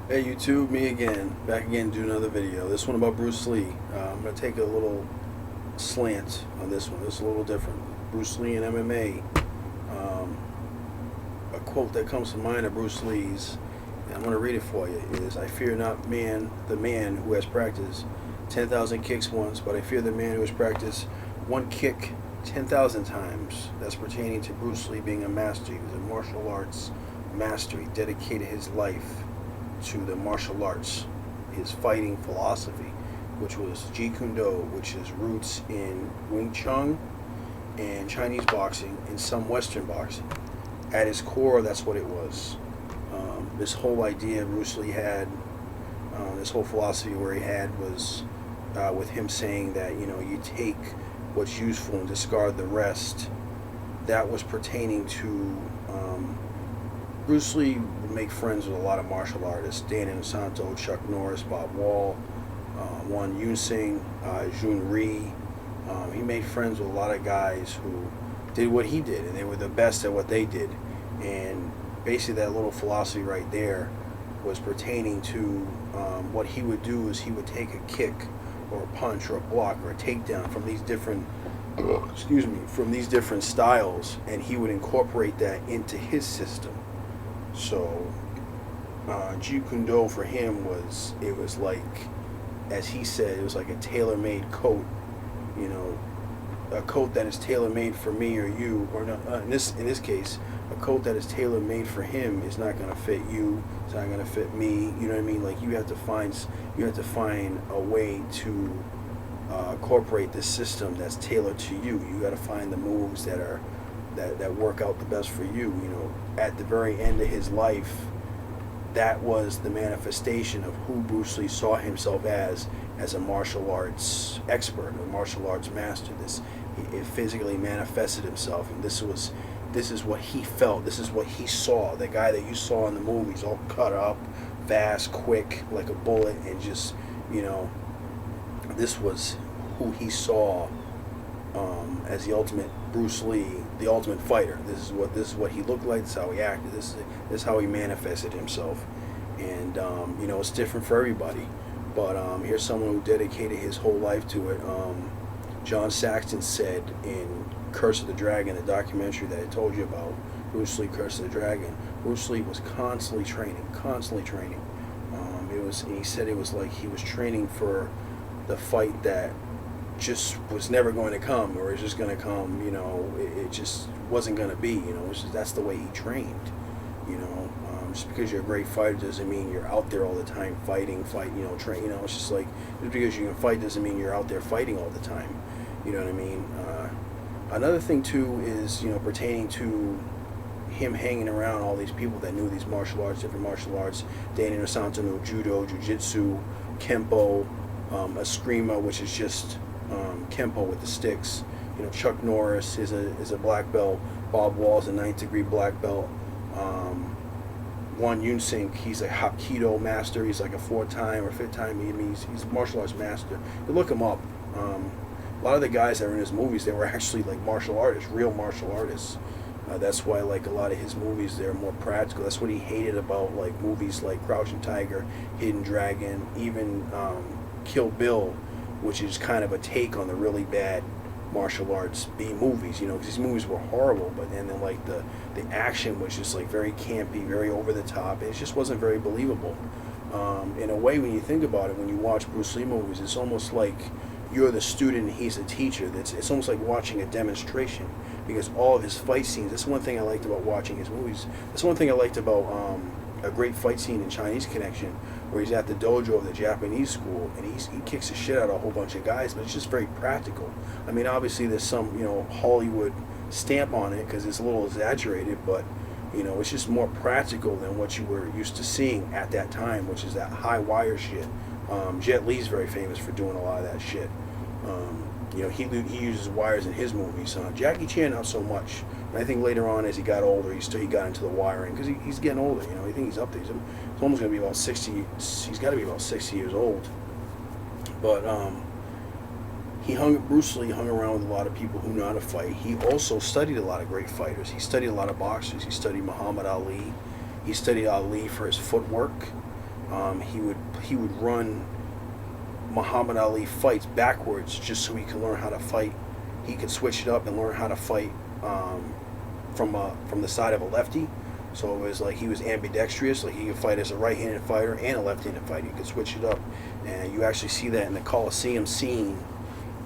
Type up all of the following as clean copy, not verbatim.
Hey YouTube, me again, back again to do another video. This one about Bruce Lee. I'm going to take a little slant on this one. This is a little different. Bruce Lee and MMA. Um, a quote that comes to mind of Bruce Lee's, and I'm going to read it for you, is, "I fear not the man who has practiced 10,000 kicks once, but I fear the man who has practiced one kick 10,000 times." That's pertaining to Bruce Lee being a master. He was a martial arts master. He dedicated his life to the martial arts, his fighting philosophy, which was Jeet Kune Do, which is roots in Wing Chun and Chinese boxing and some Western boxing. At his core, that's what it was. This whole idea Bruce Lee had, this whole philosophy where he had was with him saying that, you take what's useful and discard the rest. That was pertaining to Bruce Lee would make friends with a lot of martial artists: Dan Inosanto, Chuck Norris, Bob Wall, Wan Yun Sing, Jun Rhee. He made friends with a lot of guys who did what he did, and they were the best at what they did. And basically that little philosophy right there was pertaining to what he would do is he would take a kick or a punch or a block or a takedown from these different from these different styles, and he would incorporate that into his system. So Jeet Kune Do for him was, it was like, as he said, it was like a tailor-made coat, a coat that is tailor-made for me or you, or not, in this case, a coat that is tailor-made for him is not going to fit you. It's not going to fit me. You know what I mean? Like, you have to find a way to incorporate this system that's tailored to you. You got to find the moves that work out the best for you. At the very end of his life, that was the manifestation of who Bruce Lee saw himself as a martial arts expert, a martial arts master. It physically manifested himself, and this is what he felt. This is what he saw. The guy that you saw in the movies, all cut up, fast, quick, like a bullet, and just, this was who he saw as the ultimate Bruce Lee, the ultimate fighter. This is what he looked like. This is how he acted. This is how he manifested himself. And it's different for everybody. But here's someone who dedicated his whole life to it. John Saxon said in Curse of the Dragon, the documentary that I told you about, Bruce Lee, Curse of the Dragon, Bruce Lee was constantly training. He said it was like he was training for the fight that just was never going to come, or it's just going to come. It just wasn't going to be. That's the way he trained. Just because you're a great fighter doesn't mean you're out there all the time fighting. Train. It's just like, just because you can fight doesn't mean you're out there fighting all the time. You know what I mean? Another thing too is, pertaining to him hanging around all these people that knew these different martial arts. Dan Inosanto knew judo, jiu-jitsu, kempo, eskrima, which is just kempo with the sticks. Chuck Norris is a black belt. Bob Wall is a 9th degree black belt. Wan Yun Sing, he's a Hapkido master. He's like a 4-time or 5th-time. He's a martial arts master. You look him up. A lot of the guys that were in his movies, they were actually like martial artists, real martial artists. That's why, like, a lot of his movies, they're more practical. That's what he hated about, like, movies like Crouching Tiger, Hidden Dragon, even Kill Bill, which is kind of a take on the really bad martial arts B movies, because these movies were horrible, but then like the action was just like very campy, very over the top. It just wasn't very believable. In a way, when you think about it, when you watch Bruce Lee movies, it's almost like you're the student and he's the teacher. It's almost like watching a demonstration, because all of his fight scenes, that's one thing I liked about watching his movies. That's one thing I liked about a great fight scene in Chinese Connection, where he's at the dojo of the Japanese school, and he kicks the shit out of a whole bunch of guys, but it's just very practical. I mean, obviously there's some Hollywood stamp on it because it's a little exaggerated, but it's just more practical than what you were used to seeing at that time, which is that high wire shit. Jet Li's very famous for doing a lot of that shit. He uses wires in his movies. Jackie Chan, not so much. And I think later on, as he got older, he got into the wiring, because he's getting older. I think he's up there. He's almost going to be about 60. He's got to be about 60 years old. But Bruce Lee hung around with a lot of people who know how to fight. He also studied a lot of great fighters. He studied a lot of boxers. He studied Muhammad Ali. He studied Ali for his footwork. He would run Muhammad Ali fights backwards just so he could learn how to fight. He could switch it up and learn how to fight from the side of a lefty. So it was like he was ambidextrous, like he could fight as a right-handed fighter and a left-handed fighter. He could switch it up, and you actually see that in the Coliseum scene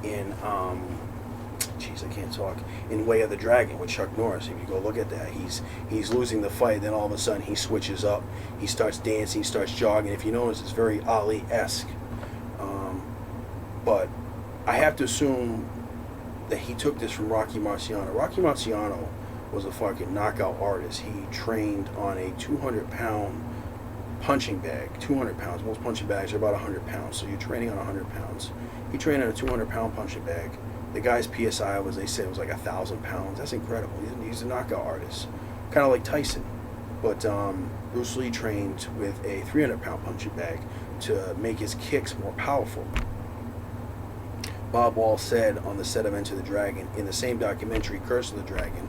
in jeez, I can't talk. In Way of the Dragon with Chuck Norris. If you go look at that, he's losing the fight, then all of a sudden he switches up, he starts dancing, he starts jogging. If you notice, it's very Ali-esque. But I have to assume that he took this from Rocky Marciano. Rocky Marciano was a fucking knockout artist. He trained on a 200-pound punching bag. 200 pounds. Most punching bags are about 100 pounds, so you're training on 100 pounds. He trained on a 200-pound punching bag. The guy's PSI was, they said, was like 1,000 pounds. That's incredible. He's a knockout artist, kind of like Tyson. But Bruce Lee trained with a 300-pound punching bag to make his kicks more powerful. Bob Wall said on the set of Enter the Dragon, in the same documentary, Curse of the Dragon,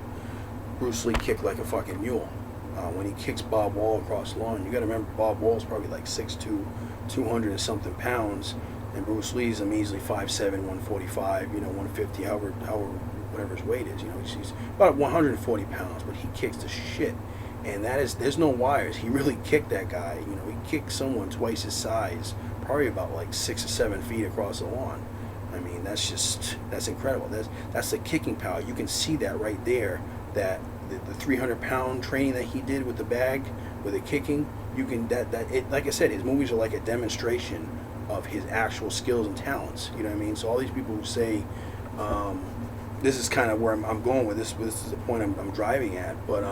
Bruce Lee kicked like a fucking mule. When he kicks Bob Wall across the lawn, you got to remember Bob Wall's probably like 6'2", 200 and something pounds, and Bruce Lee's a measly 5'7", 145, 150, however, whatever his weight is. He's about 140 pounds, but he kicks the shit. And there's no wires. He really kicked that guy. He kicked someone twice his size, probably about like 6 or 7 feet across the lawn. I mean, that's incredible. That's the kicking power. You can see that right there. That the 300-pound training that he did with the bag, with the kicking, you can like I said, his movies are like a demonstration of his actual skills and talents. You know what I mean? So all these people who say, this is kind of where I'm going with this. This is the point I'm driving at. But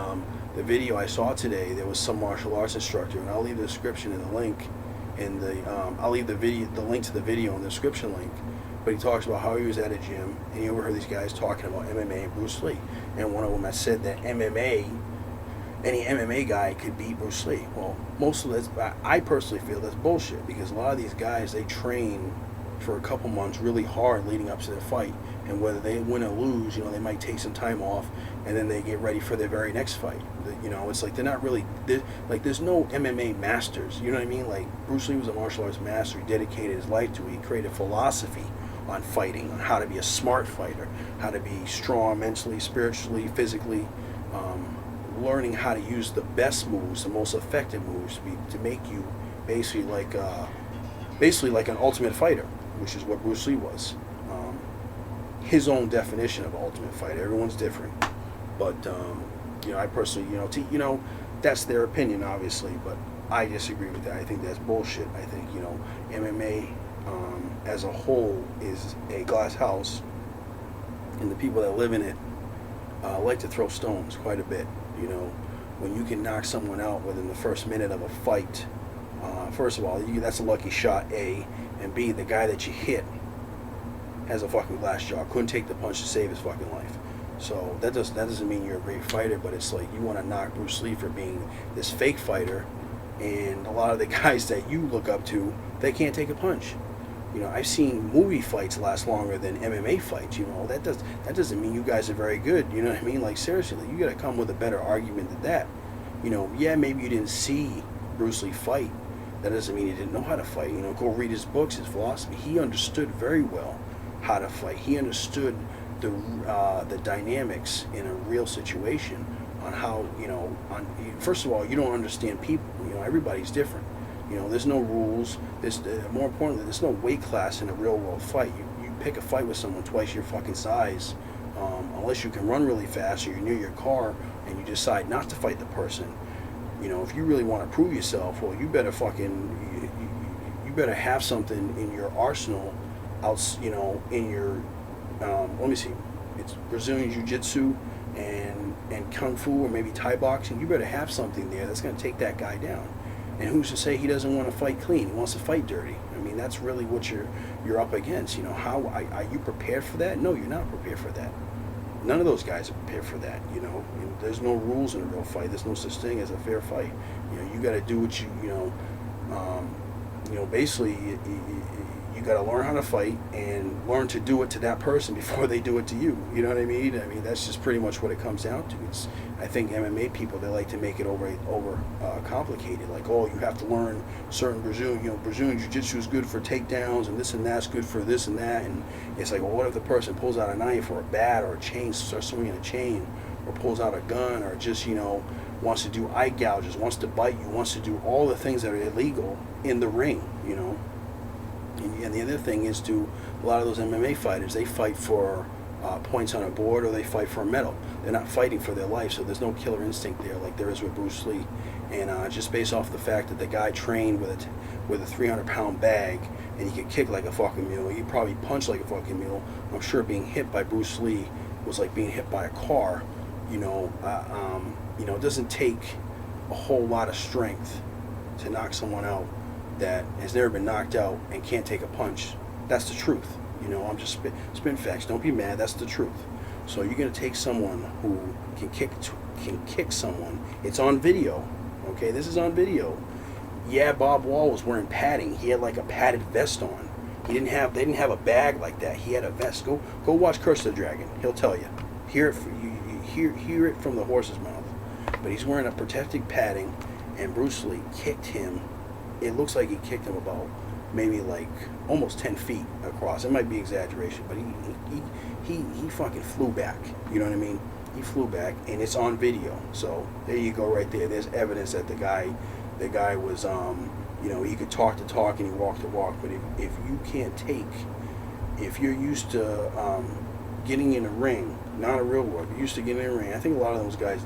the video I saw today, there was some martial arts instructor, and I'll leave the description in the link. I'll leave the link to the video in the description link. But he talks about how he was at a gym and he overheard these guys talking about MMA and Bruce Lee. And one of them had said that any MMA guy could beat Bruce Lee. Well, most of this, I personally feel that's bullshit, because a lot of these guys, they train for a couple months really hard leading up to their fight. And whether they win or lose, they might take some time off and then they get ready for their very next fight. It's like they're not really, there's no MMA masters. You know what I mean? Like Bruce Lee was a martial arts master. He dedicated his life to it. He created philosophy on fighting, on how to be a smart fighter, how to be strong mentally, spiritually, physically, learning how to use the best moves, the most effective moves to make you basically like an ultimate fighter, which is what Bruce Lee was. His own definition of ultimate fighter. Everyone's different, but I personally, that's their opinion, obviously, but I disagree with that. I think that's bullshit. I think MMA as a whole is a glass house, and the people that live in it like to throw stones quite a bit. When you can knock someone out within the first minute of a fight, first of all, that's a lucky shot, A, and B, the guy that you hit has a fucking glass jaw, couldn't take the punch to save his fucking life. So that doesn't mean you're a great fighter, but it's like you want to knock Bruce Lee for being this fake fighter, and a lot of the guys that you look up to, they can't take a punch. I've seen movie fights last longer than MMA fights. That doesn't mean you guys are very good. You know what I mean? Like, seriously, you got to come with a better argument than that. Yeah, maybe you didn't see Bruce Lee fight. That doesn't mean he didn't know how to fight. Go read his books, his philosophy. He understood very well how to fight. He understood the dynamics in a real situation on how, first of all, you don't understand people. Everybody's different. There's no rules. More importantly, there's no weight class in a real world fight. You pick a fight with someone twice your fucking size, unless you can run really fast or you're near your car and you decide not to fight the person. If you really want to prove yourself, well, you better you better have something in your arsenal, in your, let me see, it's Brazilian Jiu-Jitsu and Kung Fu or maybe Thai boxing. You better have something there that's going to take that guy down. And who's to say he doesn't want to fight clean? He wants to fight dirty. I mean, that's really what you're up against. How are you prepared for that? No, you're not prepared for that. None of those guys are prepared for that. There's no rules in a real fight. There's no such thing as a fair fight. You got to do what basically you got to learn how to fight and learn to do it to that person before they do it to you. You know what I mean? I mean, that's just pretty much what it comes down to. I think MMA people, they like to make it over complicated. Like, oh, you have to learn certain Brazilian Jiu-Jitsu is good for takedowns, and this and that's good for this and that. And it's like, well, what if the person pulls out a knife or a bat or a chain, starts swinging a chain, or pulls out a gun, or just, wants to do eye gouges, wants to bite you, wants to do all the things that are illegal in the ring, And the other thing is, a lot of those MMA fighters, they fight for points on a board, or they fight for a medal. They're not fighting for their life, so there's no killer instinct there like there is with Bruce Lee. And just based off the fact that the guy trained with a 300-pound bag, and he could kick like a fucking mule, he probably punched like a fucking mule. I'm sure being hit by Bruce Lee was like being hit by a car. It doesn't take a whole lot of strength to knock someone out that has never been knocked out and can't take a punch. That's the truth. I'm just spin facts. Don't be mad. That's the truth. So you're gonna take someone who can kick someone. It's on video. Okay, this is on video. Yeah, Bob Wall was wearing padding. He had like a padded vest on. They didn't have a bag like that. He had a vest. Go watch Curse of the Dragon. He'll tell you. Hear it from the horse's mouth. But he's wearing a protective padding, and Bruce Lee kicked him. It looks like he kicked him about maybe like almost 10 feet across. It might be exaggeration, but he fucking flew back. You know what I mean? He flew back, and it's on video. So there you go, right there. There's evidence that the guy was he could talk the talk and he walked the walk. But if you can't if you're used to getting in a ring, not a real world, you're used to getting in a ring. I think a lot of those guys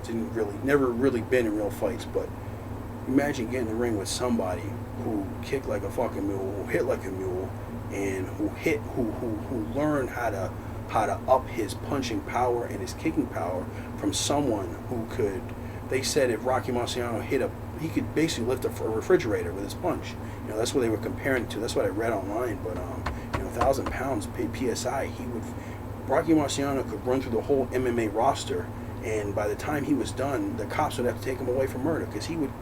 never really been in real fights, but imagine getting in the ring with somebody who kicked like a fucking mule, who hit like a mule, and who learned how to up his punching power and his kicking power from someone who could. They said if Rocky Marciano he could basically lift a refrigerator with his punch. That's what they were comparing it to. That's what I read online. But 1,000 pounds PSI, Rocky Marciano could run through the whole MMA roster, and by the time he was done, the cops would have to take him away for murder, because he would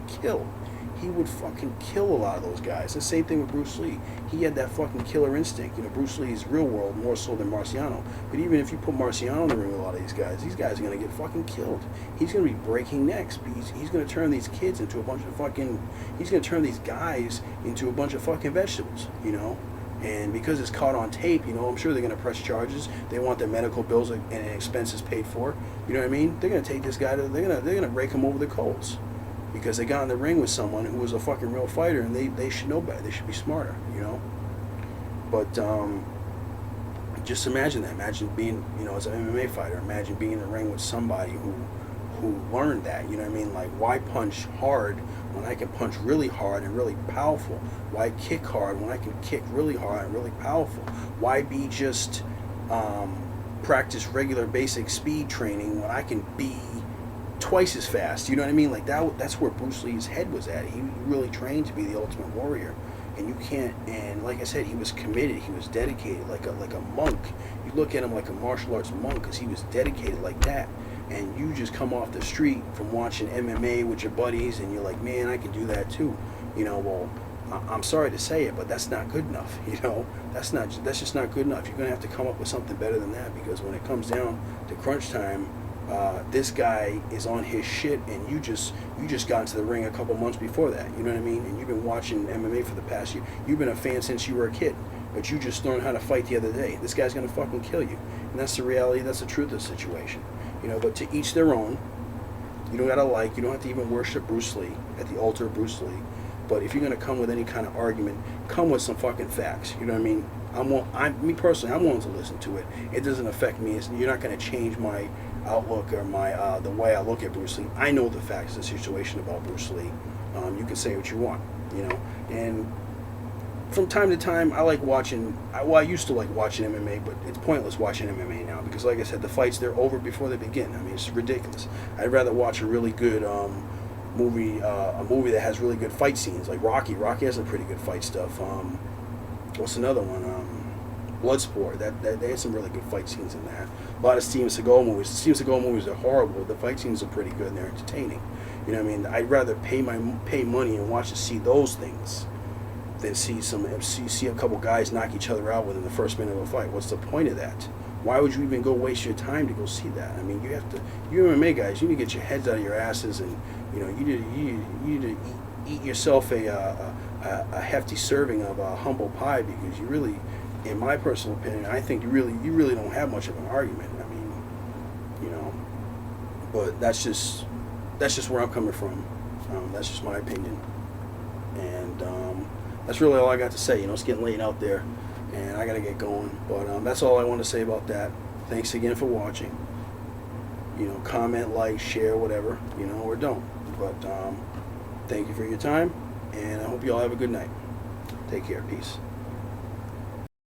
fucking kill a lot of those guys. The same thing with Bruce Lee. He had that fucking killer instinct. Bruce Lee's real world more so than Marciano. But even if you put Marciano in the ring with a lot of these guys are going to get fucking killed. He's going to be breaking necks. He's going to turn these kids into a bunch of fucking... He's going to turn these guys into a bunch of fucking vegetables, And because it's caught on tape, I'm sure they're going to press charges. They want their medical bills and expenses paid for. You know what I mean? They're going to take this guy they're going to break him over the coals, because they got in the ring with someone who was a fucking real fighter, and they should know better. They should be smarter, But just imagine that. Imagine being, as an MMA fighter. Imagine being in the ring with somebody who learned that. You know what I mean? Like, why punch hard when I can punch really hard and really powerful? Why kick hard when I can kick really hard and really powerful? Why be just practice regular basic speed training when I can be twice as fast? You know what I mean? Like, that's where Bruce Lee's head was at. He really trained to be the ultimate warrior. And you can't, and like I said, he was committed, he was dedicated, like a monk. You look at him like a martial arts monk, because he was dedicated like that. And you just come off the street from watching MMA with your buddies, and you're like, man, I can do that too. Well, I'm sorry to say it, but that's not good enough. That's just not good enough. You're gonna have to come up with something better than that, because when it comes down to crunch time, this guy is on his shit, and you just got into the ring a couple months before that. You know what I mean? And you've been watching MMA for the past year. You've been a fan since you were a kid, but you just learned how to fight the other day. This guy's gonna fucking kill you, and that's the reality. That's the truth of the situation. But to each their own. You don't gotta you don't have to even worship Bruce Lee at the altar of Bruce Lee. But if you're gonna come with any kind of argument, come with some fucking facts. You know what I mean? Me personally, I'm willing to listen to it. It doesn't affect me. You're not gonna change my outlook or my the way I look at Bruce Lee. I know the facts of the situation about Bruce Lee. You can say what you want, and from time to time, I like watching. I used to like watching MMA, but it's pointless watching MMA now, because, like I said, the fights, they're over before they begin. I mean, it's ridiculous. I'd rather watch a really good movie that has really good fight scenes, like Rocky. Rocky has some pretty good fight stuff. What's another one? Bloodsport. That they had some really good fight scenes in that. A lot of Steven Seagal movies. The Steven Seagal movies are horrible. The fight scenes are pretty good and they're entertaining. You know what I mean? I'd rather pay money and watch to see those things than see a couple guys knock each other out within the first minute of a fight. What's the point of that? Why would you even go waste your time to go see that? I mean, you MMA guys, you need to get your heads out of your asses, and you need to eat yourself a hefty serving of humble pie, because you really, in my personal opinion, I think you really don't have much of an argument. I mean, but that's just where I'm coming from. That's just my opinion, and that's really all I got to say. It's getting late out there, and I got to get going. But that's all I want to say about that. Thanks again for watching. Comment, like, share, whatever, or don't. But thank you for your time, and I hope you all have a good night. Take care. Peace.